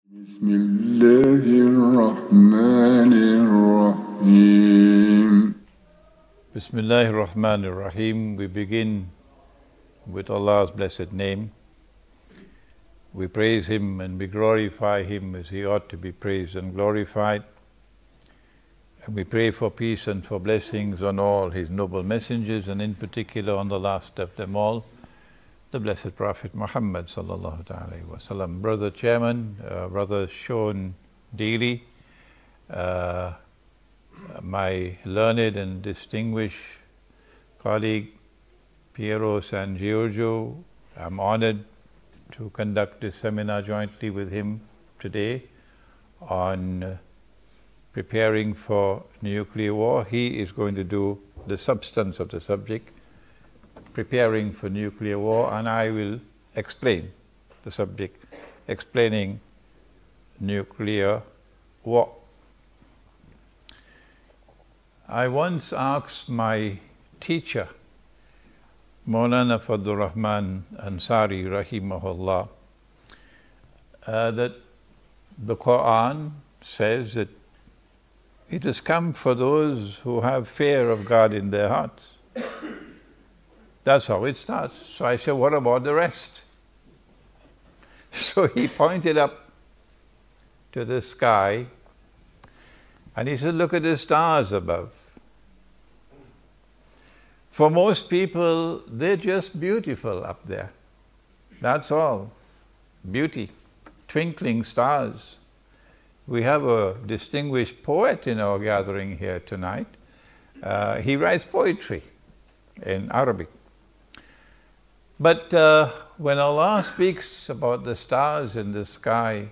بسم الله الرحمن الرحيم. Bismillahir Rahmanir Rahim. We begin with Allah's blessed name. We praise Him and we glorify Him as He ought to be praised and glorified. And we pray for peace and for blessings on all His noble messengers, and in particular on the last of them all, the Blessed Prophet Muhammad sallallahu alaihi wasallam. Brother Chairman, Brother Sean Daly, my learned and distinguished colleague Piero San Giorgio, I'm honored to conduct this seminar jointly with him today on preparing for nuclear war. He is going to do the substance of the subject, preparing for nuclear war, and I will explain the subject, explaining nuclear war. I once asked my teacher, Maulana Fadlur Rahman Ansari rahimahullah, that the Quran says that it has come for those who have fear of God in their hearts. That's how it starts. So I said, what about the rest? So he pointed up to the sky and he said, look at the stars above. For most people, they're just beautiful up there. That's all. Beauty. Twinkling stars. We have a distinguished poet in our gathering here tonight. He writes poetry in Arabic. But when Allah speaks about the stars in the sky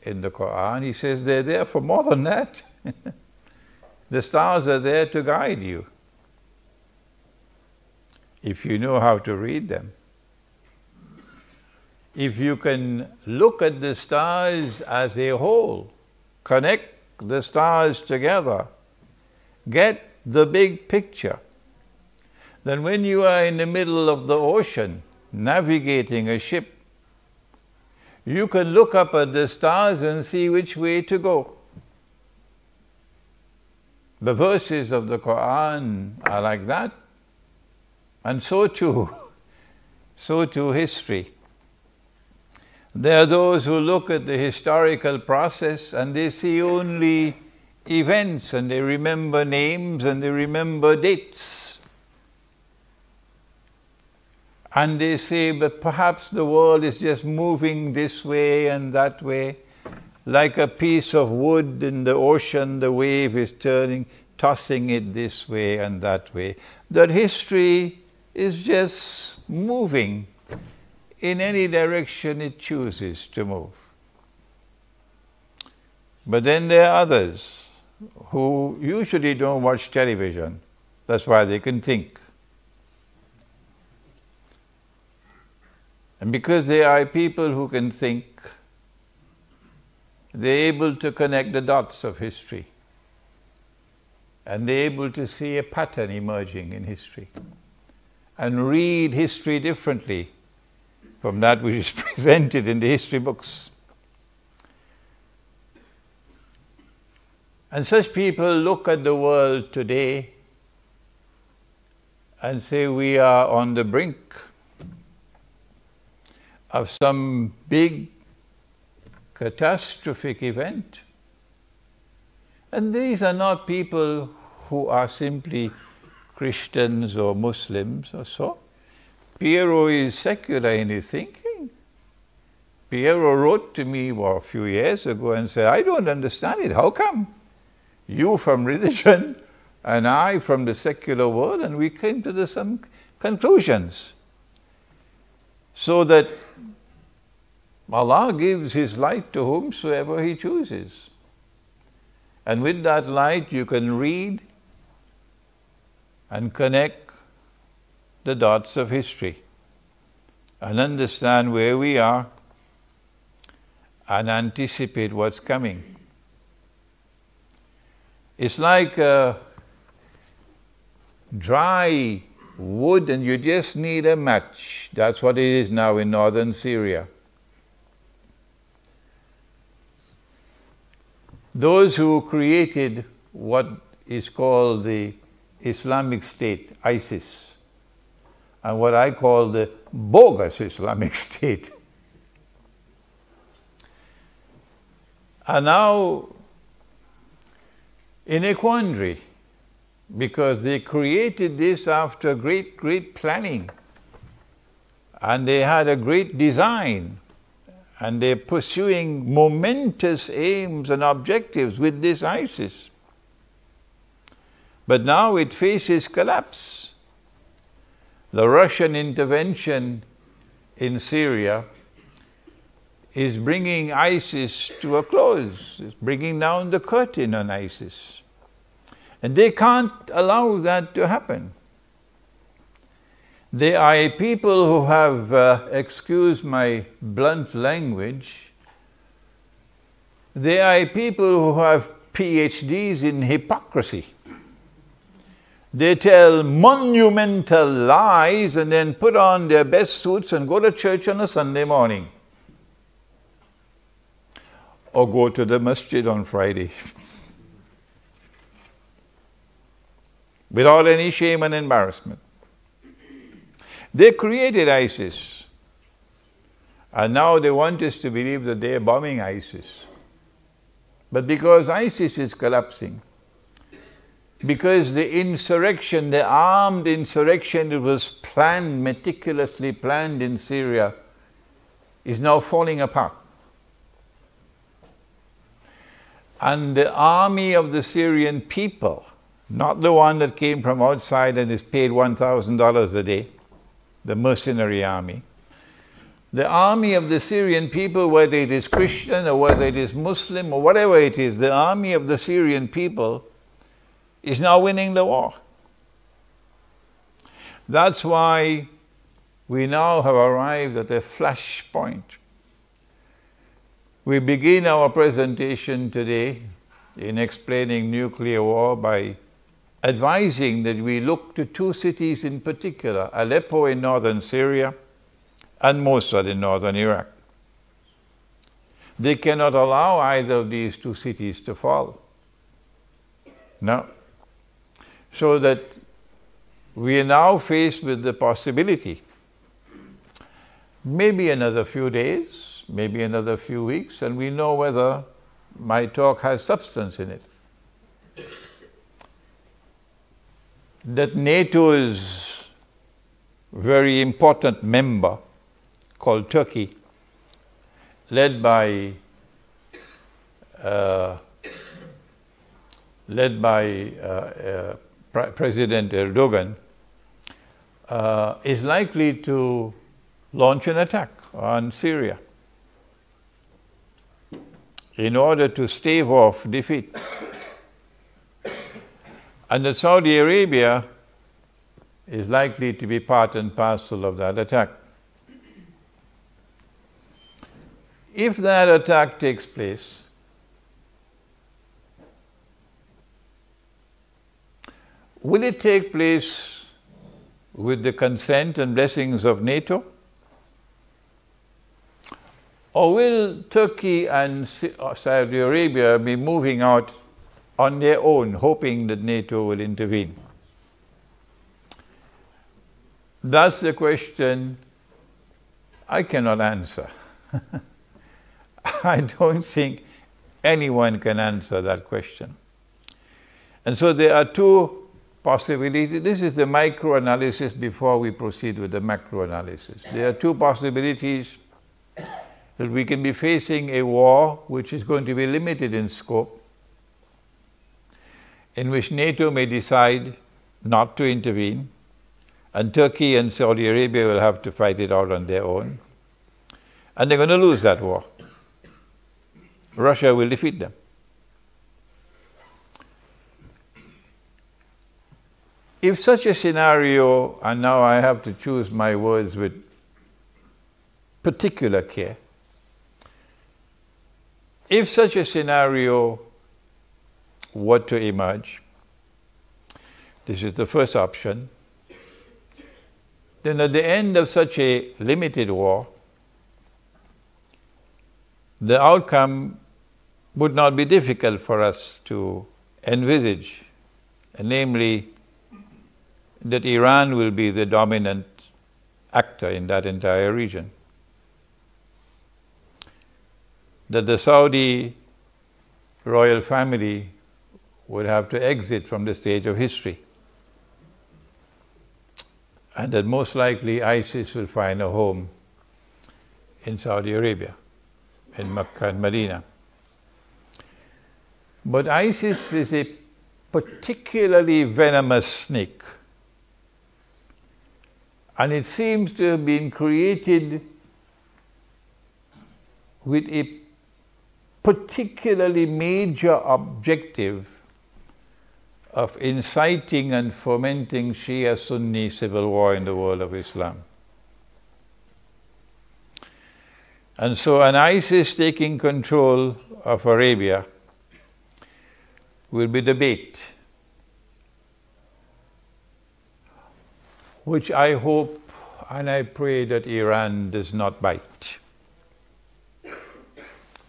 in the Quran, He says they're there for more than that. The stars are there to guide you, if you know how to read them. If you can look at the stars as a whole, connect the stars together, get the big picture, then when you are in the middle of the ocean, navigating a ship, you can look up at the stars and see which way to go. The verses of the Quran are like that, and so too history. There are those who look at the historical process and they see only events, and they remember names and they remember dates. And they say, but perhaps the world is just moving this way and that way. Like a piece of wood in the ocean, the wave is turning, tossing it this way and that way. That history is just moving in any direction it chooses to move. But then there are others who usually don't watch television. That's why they can think. And because they are people who can think, they're able to connect the dots of history. And they're able to see a pattern emerging in history. And read history differently from that which is presented in the history books. And such people look at the world today and say we are on the brink of some big catastrophic event. And these are not people who are simply Christians or Muslims or so. Piero is secular in his thinking. Piero wrote to me a few years ago and said, I don't understand it. How come? You from religion and I from the secular world, and we came to some conclusions. So that Allah gives His light to whomsoever He chooses. And with that light you can read and connect the dots of history and understand where we are and anticipate what's coming. It's like dry wood and you just need a match. That's what it is now in northern Syria. those who created what is called the Islamic State, ISIS, and what I call the bogus Islamic State, are now in a quandary because they created this after great planning, and they had a great design, and they're pursuing momentous aims and objectives with this ISIS. But now it faces collapse. The Russian intervention in Syria is bringing ISIS to a close. It's bringing down the curtain on ISIS. And they can't allow that to happen. They are a people who have, excuse my blunt language, they are a people who have PhDs in hypocrisy. They tell monumental lies and then put on their best suits and go to church on a Sunday morning. Or go to the masjid on Friday. Without any shame and embarrassment. They created ISIS. And now they want us to believe that they are bombing ISIS. But because ISIS is collapsing, because the insurrection, the armed insurrection that was planned, meticulously planned in Syria, is now falling apart. And the army of the Syrian people, not the one that came from outside and is paid $1,000 a day, the mercenary army, the army of the Syrian people, whether it is Christian or whether it is Muslim or whatever it is, the army of the Syrian people is now winning the war. That's why we now have arrived at a flashpoint. We begin our presentation today in explaining nuclear war by advising that we look to two cities in particular, Aleppo in northern Syria and Mosul in northern Iraq. They cannot allow either of these two cities to fall. No. So that we are now faced with the possibility, maybe another few days, maybe another few weeks, and we know whether my talk has substance in it, that NATO's very important member called Turkey, led by President Erdogan, is likely to launch an attack on Syria in order to stave off defeat. And that Saudi Arabia is likely to be part and parcel of that attack. If that attack takes place, will it take place with the consent and blessings of NATO? Or will Turkey and Saudi Arabia be moving out on their own, hoping that NATO will intervene? That's the question I cannot answer. I don't think anyone can answer that question. And so there are two possibilities. This is the micro-analysis before we proceed with the macro-analysis. There are two possibilities that we can be facing a war which is going to be limited in scope, in which NATO may decide not to intervene, and Turkey and Saudi Arabia will have to fight it out on their own, and they're going to lose that war. Russia will defeat them. If such a scenario, and now I have to choose my words with particular care, if such a scenario were to emerge, this is the first option, then at the end of such a limited war, the outcome would not be difficult for us to envisage, namely that Iran will be the dominant actor in that entire region. That the Saudi royal family would have to exit from the stage of history, and that most likely ISIS will find a home in Saudi Arabia, in Mecca and Medina. But ISIS is a particularly venomous snake, and it seems to have been created with a particularly major objective of inciting and fomenting Shia-Sunni civil war in the world of Islam. And so an ISIS taking control of Arabia will be the bait, which I hope and I pray that Iran does not bite.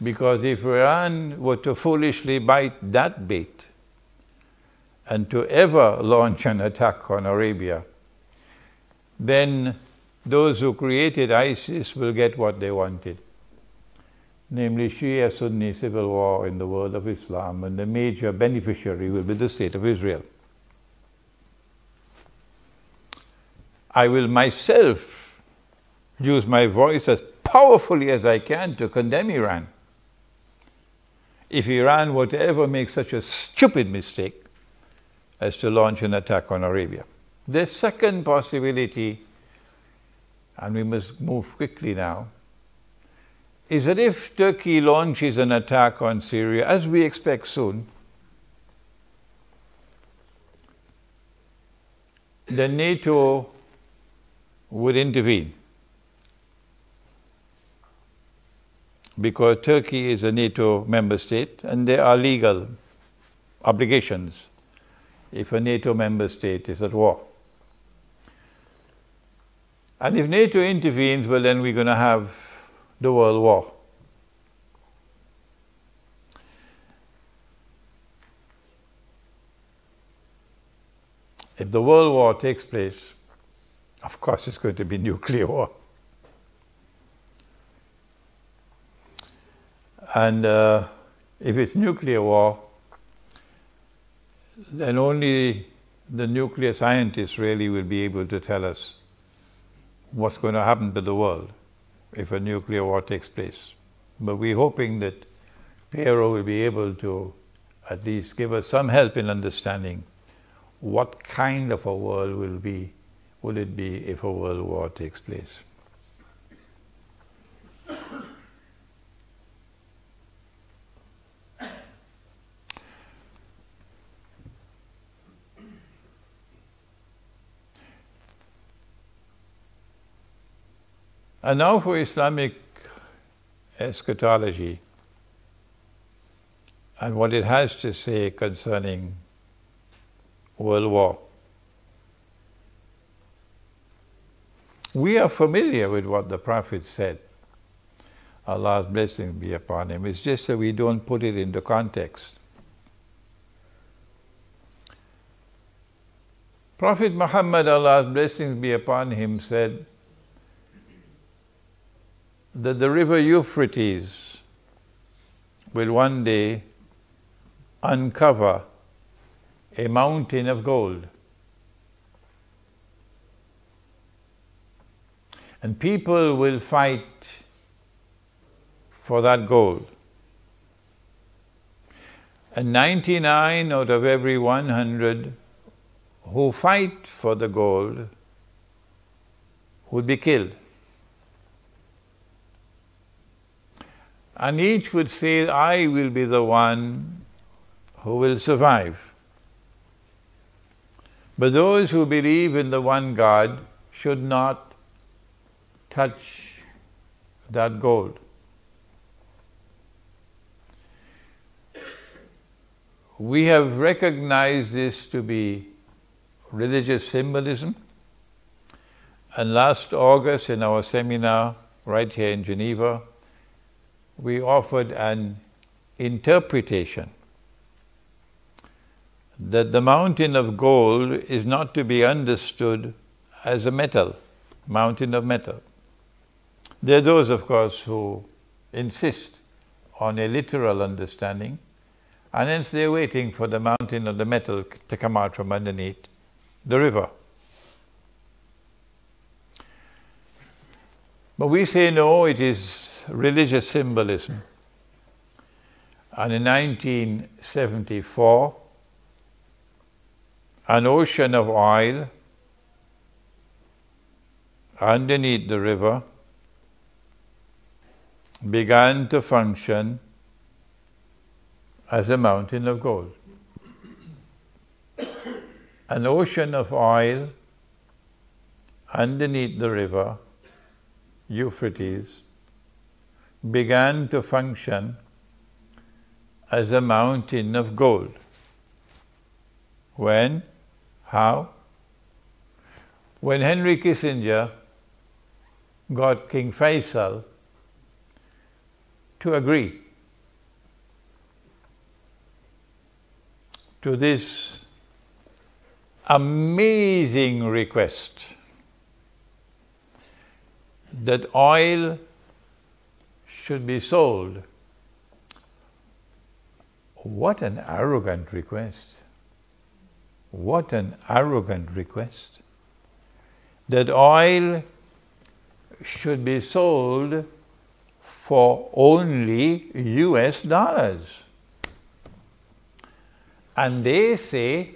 Because if Iran were to foolishly bite that bait and to ever launch an attack on Arabia, then those who created ISIS will get what they wanted, namely Shia-Sunni civil war in the world of Islam, and the major beneficiary will be the State of Israel. I will myself use my voice as powerfully as I can to condemn Iran if Iran were to ever make such a stupid mistake as to launch an attack on Arabia. The second possibility, and we must move quickly now, is that if Turkey launches an attack on Syria, as we expect soon, then NATO would intervene, because Turkey is a NATO member state and there are legal obligations if a NATO member state is at war. And if NATO intervenes, well, then we're going to have the world war. If the world war takes place, of course it's going to be nuclear war. And if it's nuclear war, then only the nuclear scientists really will be able to tell us what's going to happen to the world if a nuclear war takes place. But we're hoping that Pharaoh will be able to at least give us some help in understanding what kind of a world will it be if a world war takes place. And now for Islamic eschatology and what it has to say concerning world war. We are familiar with what the Prophet said, Allah's blessings be upon him. It's just that we don't put it into context. Prophet Muhammad, Allah's blessings be upon him, said that the river Euphrates will one day uncover a mountain of gold. And people will fight for that gold. And 99 out of every 100 who fight for the gold would be killed. And each would say, I will be the one who will survive. But those who believe in the one God should not touch that gold. We have recognized this to be religious symbolism, and last August in our seminar right here in Geneva, we offered an interpretation that the mountain of gold is not to be understood as a metal, mountain of metal. There are those, of course, who insist on a literal understanding, and hence they're waiting for the mountain of the metal to come out from underneath the river. But we say no, it is religious symbolism. And in 1974, an ocean of oil underneath the river began to function as a mountain of gold. An ocean of oil underneath the river, Euphrates, began to function as a mountain of gold. When? How? When Henry Kissinger got King Faisal to agree to this amazing request that oil should be sold. What an arrogant request. What an arrogant request. That oil should be sold for only US dollars. And they say,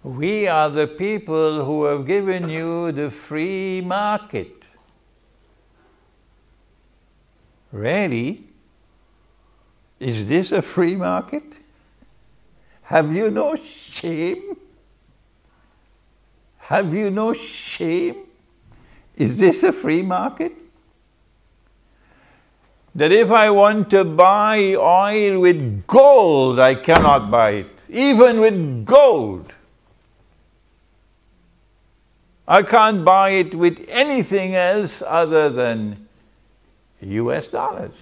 we are the people who have given you the free market. Really? Is this a free market? Have you no shame? Have you no shame? Is this a free market? That if I want to buy oil with gold, I cannot buy it, even with gold. I can't buy it with anything else other than US dollars.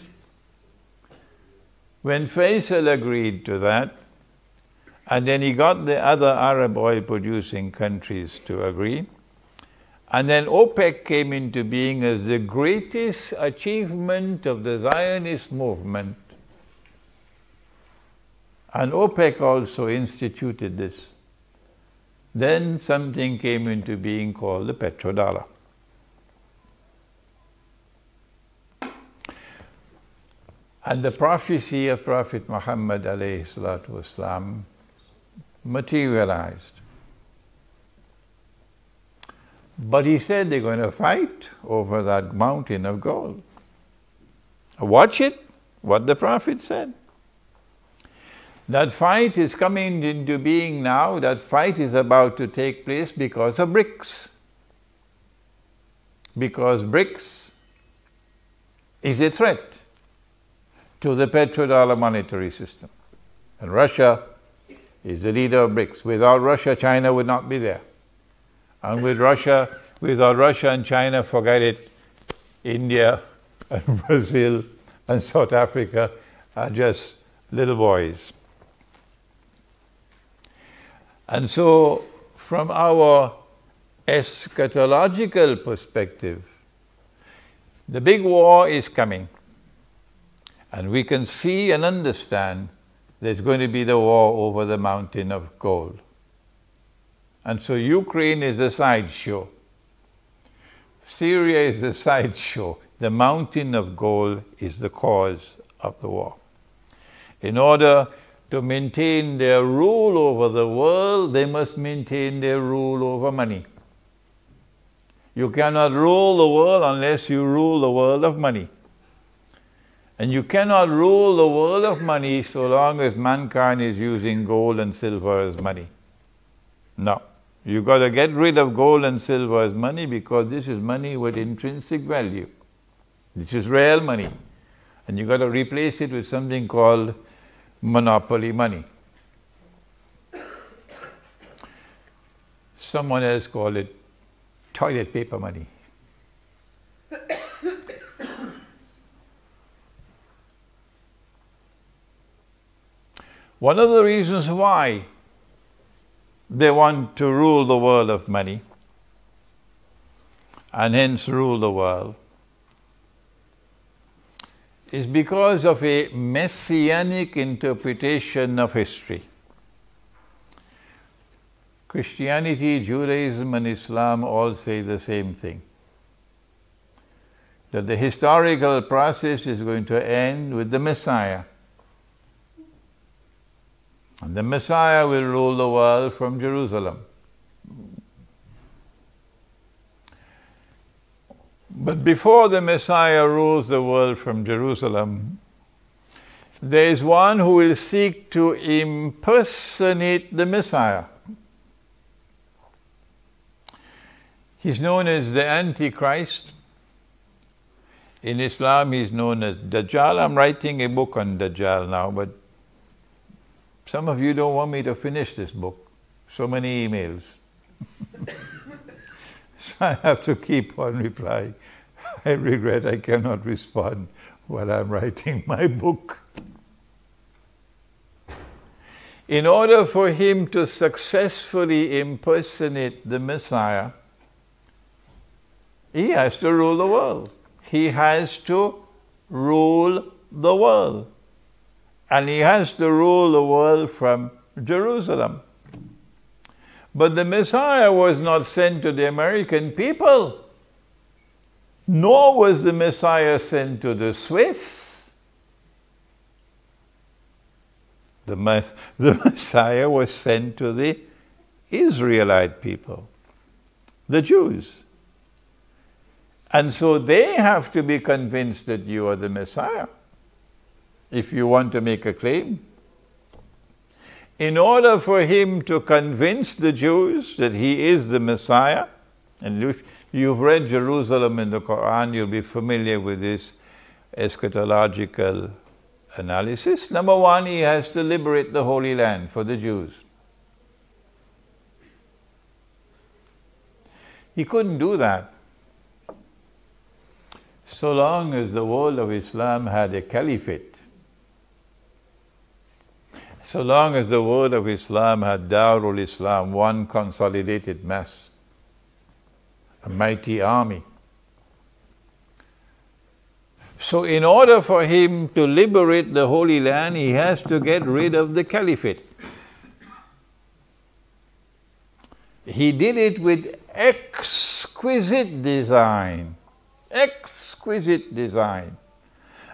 When Faisal agreed to that, and then he got the other Arab oil producing countries to agree, and then OPEC came into being as the greatest achievement of the Zionist movement. And OPEC also instituted this. Then something came into being called the petrodollar. And the prophecy of Prophet Muhammad alayhi salatu wasalam materialized. But he said they're going to fight over that mountain of gold. Watch it, what the Prophet said. That fight is coming into being now, that fight is about to take place because of BRICS. Because BRICS is a threat to the petrodollar monetary system. And Russia is the leader of BRICS. Without Russia, China would not be there. And without Russia and China, forget it. India and Brazil and South Africa are just little boys. And so, from our eschatological perspective, the big war is coming. And we can see and understand there's going to be the war over the mountain of gold. And so Ukraine is a sideshow. Syria is a sideshow. The mountain of gold is the cause of the war. In order to maintain their rule over the world, they must maintain their rule over money. You cannot rule the world unless you rule the world of money. And you cannot rule the world of money so long as mankind is using gold and silver as money. No. You've got to get rid of gold and silver as money because this is money with intrinsic value. This is real money. And you've got to replace it with something called monopoly money. Someone else called it toilet paper money. One of the reasons why they want to rule the world of money and hence rule the world is because of a messianic interpretation of history. Christianity, Judaism and Islam all say the same thing, that the historical process is going to end with the Messiah. And the Messiah will rule the world from Jerusalem. But before the Messiah rules the world from Jerusalem, there is one who will seek to impersonate the Messiah. He's known as the Antichrist. In Islam, he's known as Dajjal. I'm writing a book on Dajjal now, but some of you don't want me to finish this book. So many emails. So I have to keep on replying. I regret I cannot respond while I'm writing my book. In order for him to successfully impersonate the Messiah, he has to rule the world. He has to rule the world. And he has to rule the world from Jerusalem. But the Messiah was not sent to the American people, nor was the Messiah sent to the Swiss. The Messiah was sent to the Israelite people, the Jews. And so they have to be convinced that you are the Messiah if you want to make a claim. In order for him to convince the Jews that he is the Messiah, and if you've read Jerusalem in the Quran, you'll be familiar with this eschatological analysis. Number one, he has to liberate the Holy Land for the Jews. He couldn't do that so long as the world of Islam had a caliphate. So long as the world of Islam had Darul Islam, one consolidated mass, a mighty army. So in order for him to liberate the Holy Land, he has to get rid of the caliphate. He did it with exquisite design. Exquisite design.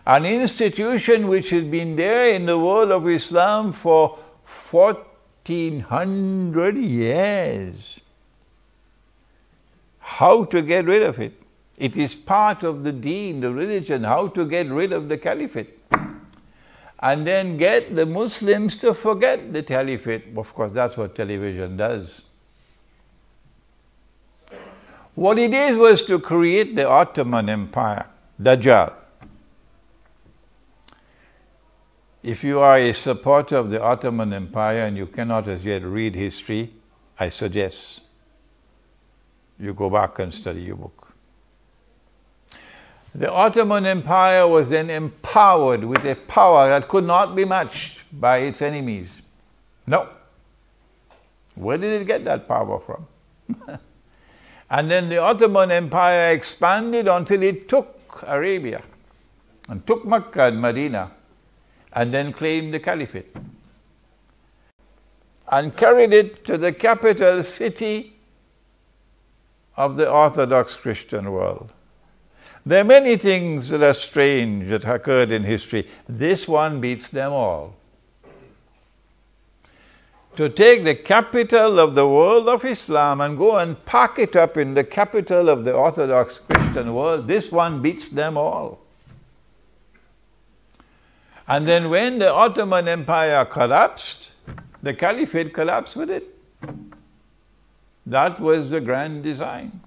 An institution which has been there in the world of Islam for 1400 years. How to get rid of it? It is part of the deen, the religion, how to get rid of the caliphate. And then get the Muslims to forget the caliphate. Of course, that's what television does. What it did was to create the Ottoman Empire, Dajjal. If you are a supporter of the Ottoman Empire and you cannot as yet read history, I suggest you go back and study your book. The Ottoman Empire was then empowered with a power that could not be matched by its enemies. No. Where did it get that power from? And then the Ottoman Empire expanded until it took Arabia and took Mecca and Medina, and then claimed the caliphate and carried it to the capital city of the Orthodox Christian world. There are many things that are strange that occurred in history. This one beats them all. To take the capital of the world of Islam and go and pack it up in the capital of the Orthodox Christian world, this one beats them all. And then when the Ottoman Empire collapsed, the caliphate collapsed with it. That was the grand design.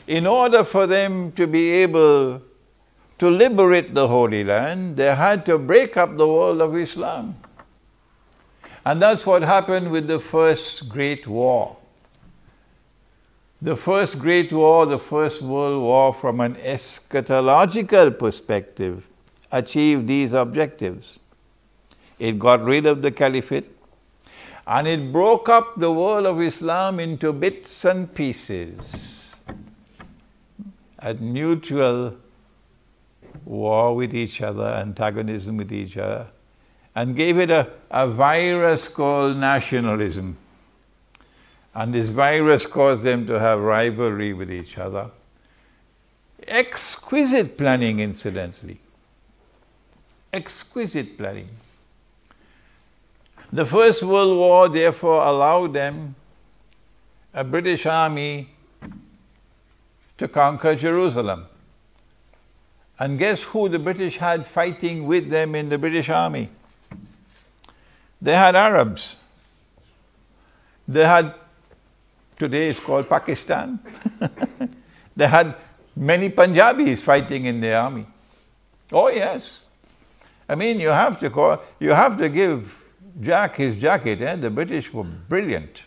In order for them to be able to liberate the Holy Land, they had to break up the world of Islam. And that's what happened with the First Great War. The First Great War, the First World War, from an eschatological perspective, achieved these objectives. It got rid of the caliphate, and it broke up the world of Islam into bits and pieces at mutual war with each other, antagonism with each other, and gave it a virus called nationalism. And this virus caused them to have rivalry with each other. Exquisite planning, incidentally. Exquisite planning. The First World War, therefore, allowed them, a British army, to conquer Jerusalem. And guess who the British had fighting with them in the British army? They had Arabs. They had, today it's called Pakistan. They had many Punjabis fighting in their army. Oh yes. I mean, you have to give Jack his jacket. The British were brilliant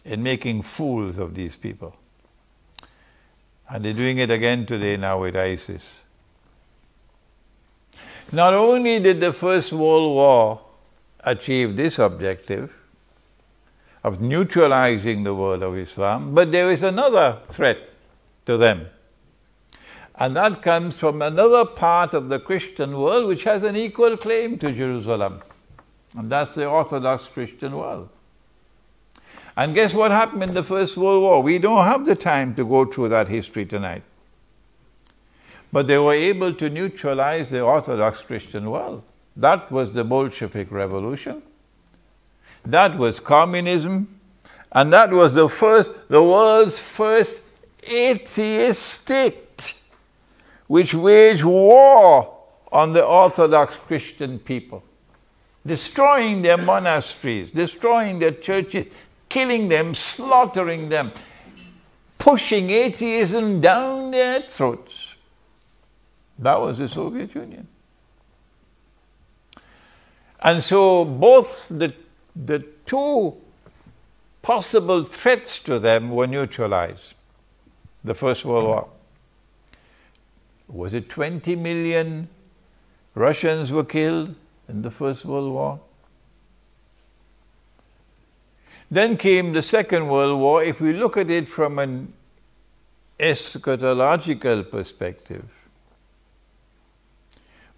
in making fools of these people. And they're doing it again today now with ISIS. Not only did the First World War achieve this objective of neutralizing the world of Islam, but there is another threat to them. And that comes from another part of the Christian world which has an equal claim to Jerusalem. And that's the Orthodox Christian world. And guess what happened in the First World War? We don't have the time to go through that history tonight. But they were able to neutralize the Orthodox Christian world. That was the Bolshevik Revolution. That was communism. And that was the world's first atheist state, which waged war on the Orthodox Christian people, destroying their monasteries, destroying their churches, killing them, slaughtering them, pushing atheism down their throats. That was the Soviet Union. And so both the two possible threats to them were neutralized. The First World War. Was it 20 million Russians were killed in the First World War? Then came the Second World War. If we look at it from an eschatological perspective,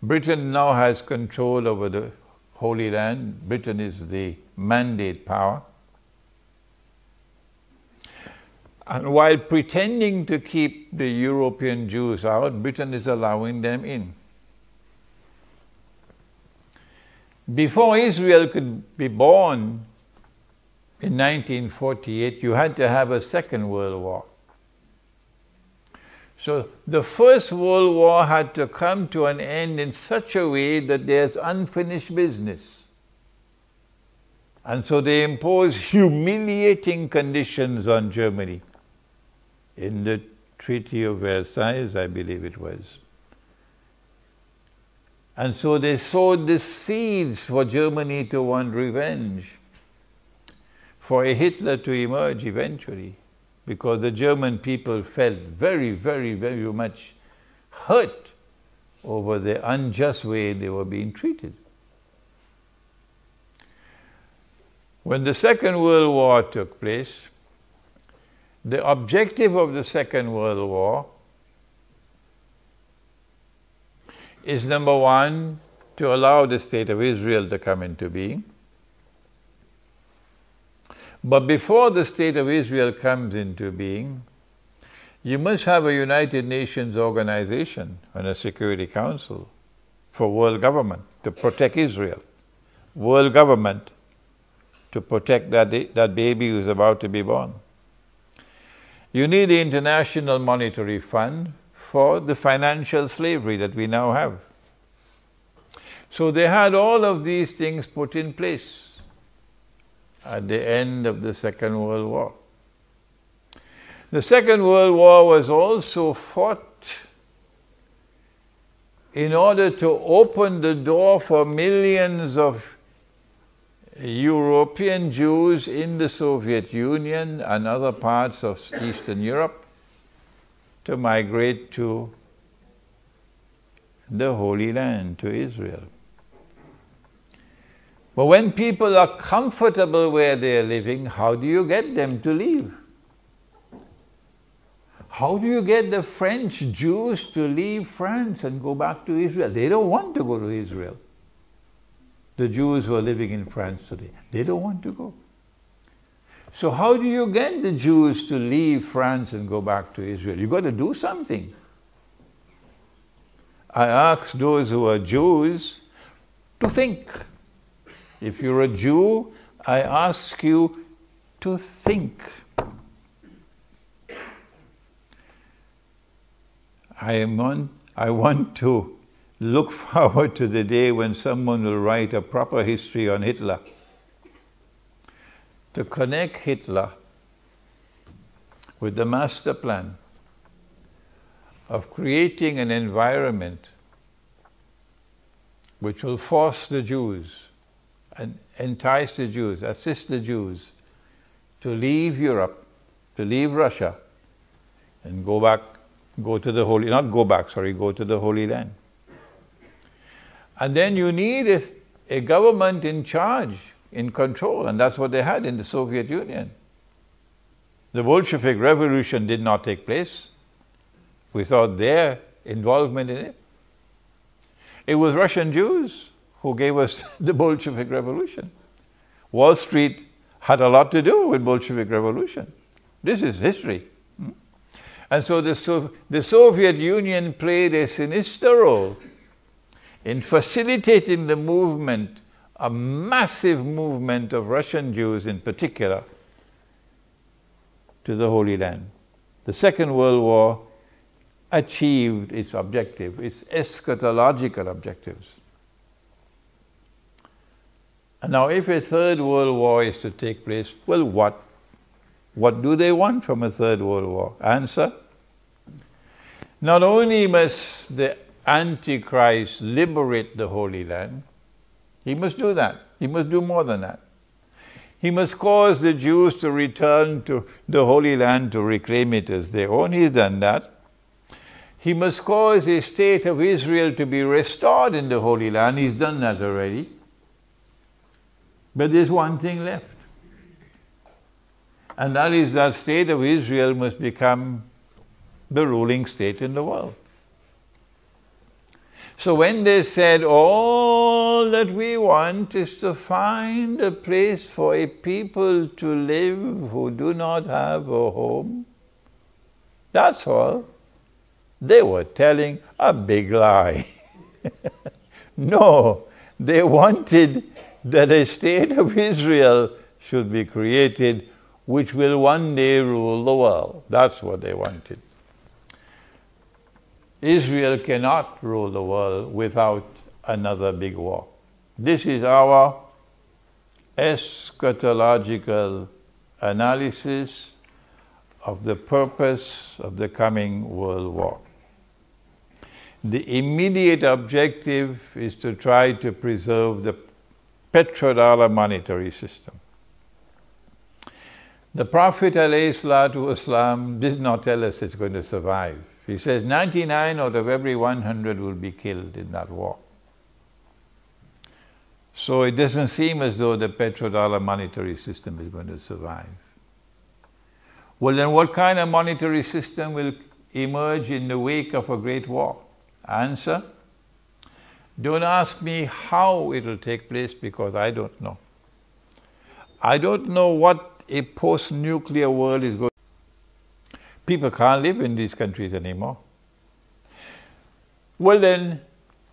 Britain now has control over the Holy Land. Britain is the mandate power. And while pretending to keep the European Jews out, Britain is allowing them in. Before Israel could be born in 1948, you had to have a Second World War. So the First World War had to come to an end in such a way that there's unfinished business. And so they imposed humiliating conditions on Germany. In the Treaty of Versailles, I believe it was. And so they sowed the seeds for Germany to want revenge, for a Hitler to emerge eventually, because the German people felt very, very, very much hurt over the unjust way they were being treated. When the Second World War took place, the objective of the Second World War is, number one, to allow the State of Israel to come into being. But before the State of Israel comes into being, you must have a United Nations organization and a Security Council for world government to protect Israel. World government to protect that baby who's about to be born. You need the International Monetary Fund for the financial slavery that we now have. So they had all of these things put in place at the end of the Second World War. The Second World War was also fought in order to open the door for millions of European Jews in the Soviet Union and other parts of Eastern Europe to migrate to the Holy Land to Israel. But when people are comfortable where they are living, how do you get them to leave? How do you get the French Jews to leave France and go back to Israel? They don't want to go to Israel. The Jews who are living in France today, they don't want to go. So how do you get the Jews to leave France and go back to Israel? You've got to do something. I ask those who are Jews to think. If you're a Jew, I ask you to think. I want to look forward to the day when someone will write a proper history on Hitler, to connect Hitler with the master plan of creating an environment which will force the Jews and entice the Jews, assist the Jews to leave Europe, to leave Russia, and go to the Holy Land. And then you need a government in charge, in control, and that's what they had in the Soviet Union. The Bolshevik Revolution did not take place without their involvement in it. It was Russian Jews who gave us the Bolshevik Revolution. Wall Street had a lot to do with Bolshevik Revolution. This is history. And so the Soviet Union played a sinister role in facilitating the movement, a massive movement of Russian Jews in particular, to the Holy Land. The Second World War achieved its objective, its eschatological objectives. And now if a Third World War is to take place, well, what do they want from a Third World War? Answer: not only must the Antichrist liberate the Holy Land, he must do that. He must do more than that. He must cause the Jews to return to the Holy Land to reclaim it as their own. He's done that. He must cause a state of Israel to be restored in the Holy Land. He's done that already. But there's one thing left. And that is that state of Israel must become the ruling state in the world. So when they said, all that we want is to find a place for a people to live who do not have a home, that's all, they were telling a big lie. No, they wanted that a state of Israel should be created which will one day rule the world. That's what they wanted. Israel cannot rule the world without another big war. This is our eschatological analysis of the purpose of the coming world war. The immediate objective is to try to preserve the petrodollar monetary system. The Prophet ﷺ did not tell us it's going to survive. He says 99 out of every 100 will be killed in that war. So it doesn't seem as though the petrodollar monetary system is going to survive. Well, then what kind of monetary system will emerge in the wake of a great war? Answer: don't ask me how it will take place, because I don't know. I don't know what a post-nuclear world is going to be. People can't live in these countries anymore. Well then,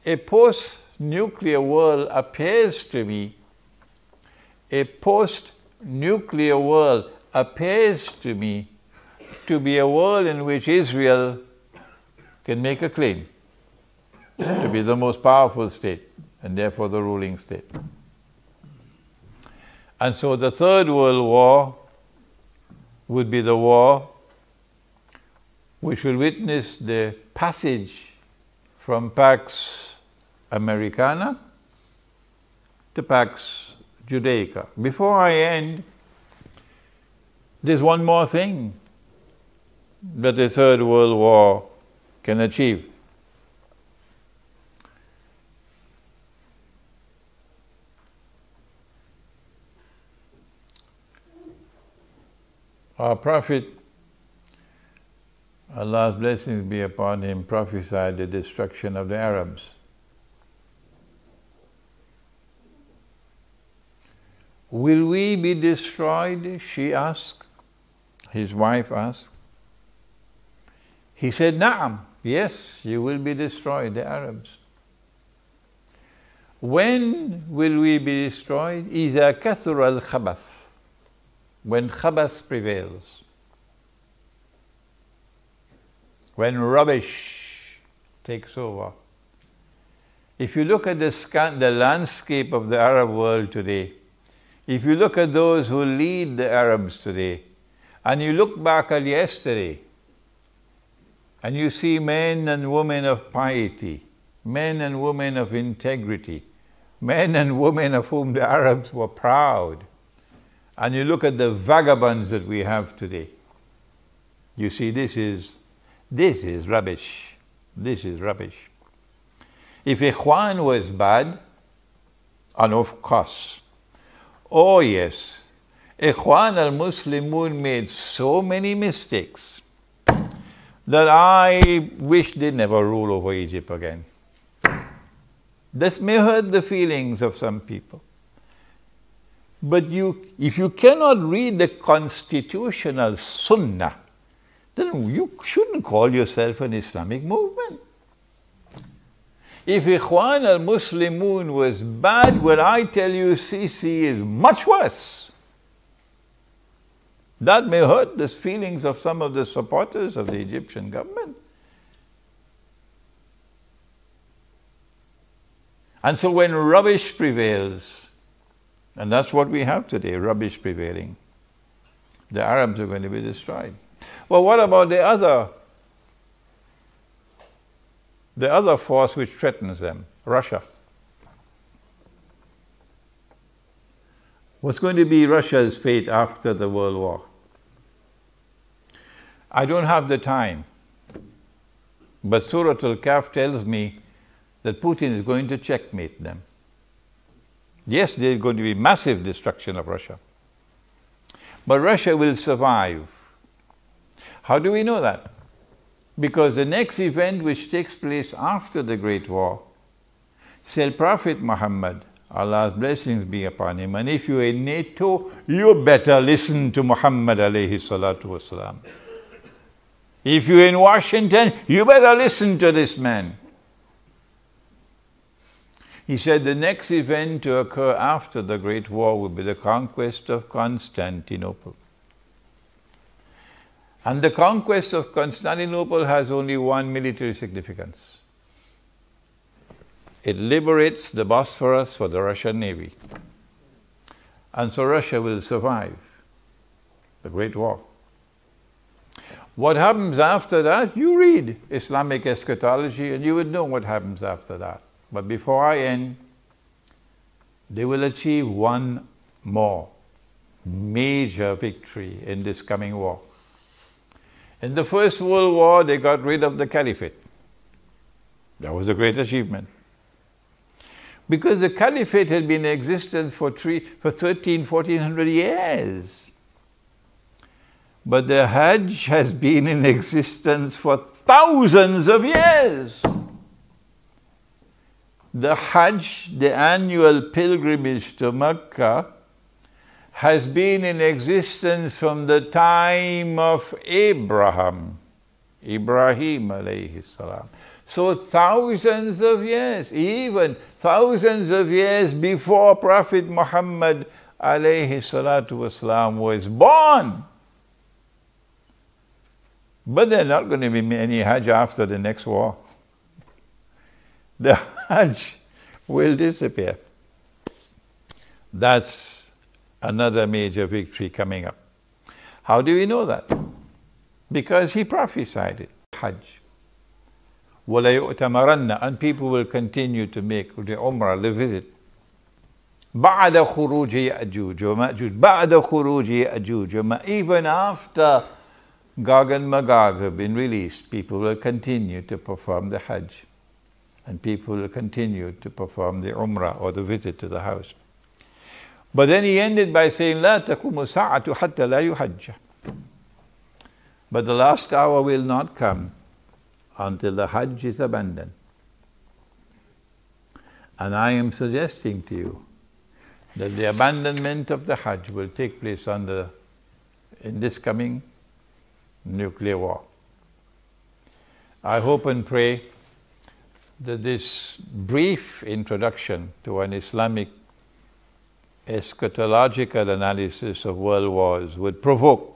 a post-nuclear world appears to me, to be a world in which Israel can make a claim to be the most powerful state, and therefore the ruling state. And so the Third World War would be the war which will witness the passage from Pax Americana to Pax Judaica. Before I end, there's one more thing that the Third World War can achieve. Our Prophet, Allah's blessings be upon him, prophesied the destruction of the Arabs. Will we be destroyed? She asked. His wife asked. He said, Na'am, yes, you will be destroyed, the Arabs. When will we be destroyed? إِذَا كَثُرَ الْخَبَثِ. When khabath prevails. When rubbish takes over. If you look at the landscape of the Arab world today, if you look at those who lead the Arabs today, and you look back at yesterday, and you see men and women of piety, men and women of integrity, men and women of whom the Arabs were proud, and you look at the vagabonds that we have today, you see this is rubbish. This is rubbish. If Ikhwan was bad, and of course, oh yes, Ikhwan al-Muslimun made so many mistakes that I wish they never rule over Egypt again. This may hurt the feelings of some people. But if you cannot read the constitutional sunnah, then you shouldn't call yourself an Islamic movement. If Ikhwan al-Muslimun was bad, what I tell you, Sisi is much worse. That may hurt the feelings of some of the supporters of the Egyptian government. And so when rubbish prevails, and that's what we have today, rubbish prevailing, the Arabs are going to be destroyed. Well, what about the other force which threatens them, Russia? What's going to be Russia's fate after the World War? I don't have the time, but Surah Al-Kahf tells me that Putin is going to checkmate them. Yes, there's going to be massive destruction of Russia, but Russia will survive. How do we know that? Because the next event which takes place after the Great War, said Prophet Muhammad, Allah's blessings be upon him, and if you're in NATO, you better listen to Muhammad alayhi salatu wasalam. If you're in Washington, you better listen to this man. He said the next event to occur after the Great War will be the conquest of Constantinople. And the conquest of Constantinople has only one military significance. It liberates the Bosphorus for the Russian Navy. And so Russia will survive the Great War. What happens after that? You read Islamic eschatology and you would know what happens after that. But before I end, they will achieve one more major victory in this coming war. In the First World War, they got rid of the caliphate. That was a great achievement. Because the caliphate had been in existence for 1400 years. But the Hajj has been in existence for thousands of years. The Hajj, the annual pilgrimage to Mecca, has been in existence from the time of Ibrahim alayhi salam. So thousands of years, even thousands of years before Prophet Muhammad alayhi salatu wasalam was born. But there's not going to be any Hajj after the next war. The Hajj will disappear. That's another major victory coming up. How do we know that? Because he prophesied it. Hajj. وَلَا يُؤْتَمَرَنَّ, and people will continue to make the Umrah, the visit. بَعْدَ خُرُوجِ يَأْجُوجَ وَمَأْجُوجَ بَعْدَ خُرُوجِ يَأْجُوجَ وَمَأْجُوجَ. Even after Gog and Magog have been released, people will continue to perform the Hajj. And people will continue to perform the Umrah or the visit to the house. But then he ended by saying, لا تقوم الساعة حتى لا يحج. But the last hour will not come until the Hajj is abandoned. And I am suggesting to you that the abandonment of the Hajj will take place in this coming nuclear war. I hope and pray that this brief introduction to an Islamic eschatological analysis of world wars would provoke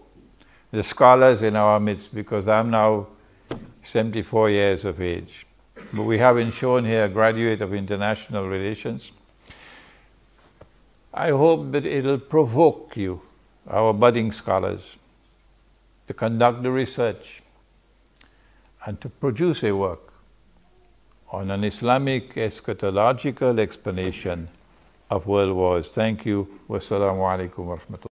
the scholars in our midst, because I'm now 74 years of age. But we haven't shown here a graduate of international relations. I hope that it'll provoke you, our budding scholars, to conduct the research and to produce a work on an Islamic eschatological explanation of world wars. Thank you. Wassalamu alaikum wa rahmatullah.